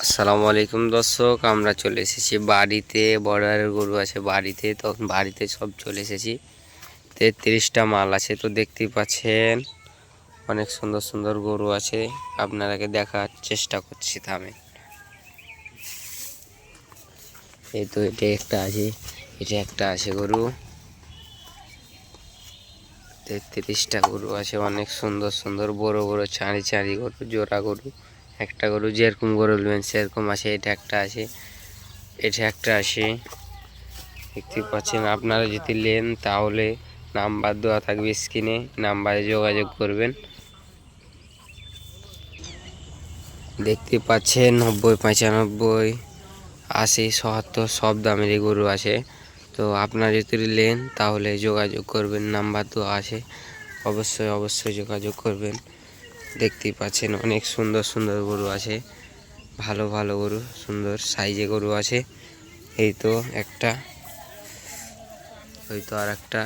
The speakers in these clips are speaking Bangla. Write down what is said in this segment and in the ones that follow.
আসসালামু আলাইকুম দর্শক, আমরা চলে এসেছি বাড়িতে। বর্ডারের গরু আছে বাড়িতে, তখন বাড়িতে সব চলে এসেছি। 33টা মাল আছে, তো দেখতেই পাচ্ছেন অনেক সুন্দর সুন্দর গরু আছে। আপনারাকে দেখার চেষ্টা করছি থামে। এই তো এটা একটা আছে, এটা একটা আছে গরু। 33টা গরু আছে, অনেক সুন্দর সুন্দর বড় বড় চাঁড়ি চাঁড়ি গরু, জোড়া গরু। একটা গরু যেরকম গরু নেবেন সেরকম আছে। এটা একটা আছে, এটা একটা আছে। দেখতে পাচ্ছেন, আপনারা যদি নেন তাহলে নাম্বার দেওয়া থাকবে স্ক্রিনে, নাম্বারে যোগাযোগ করবেন। দেখতে পাচ্ছেন 90, 95, 80, 77 সব দামেরই গরু আছে। তো আপনারা যদি নেন তাহলে যোগাযোগ করবেন, নাম্বার দেওয়া আছে, অবশ্যই অবশ্যই যোগাযোগ করবেন। দেখতেই পাচ্ছেন অনেক সুন্দর সুন্দর গরু আছে, ভালো ভালো গরু, সুন্দর সাইজে গরু আছে। এই তো একটা, ওই তো আর একটা,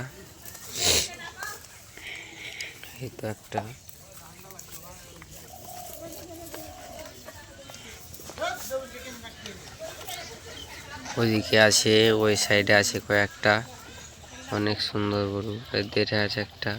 এই তো একটা। ওইদিকে আছে, ওই সাইডে আছে কয়েকটা, অনেক সুন্দর গরু। এদের আছে একটা।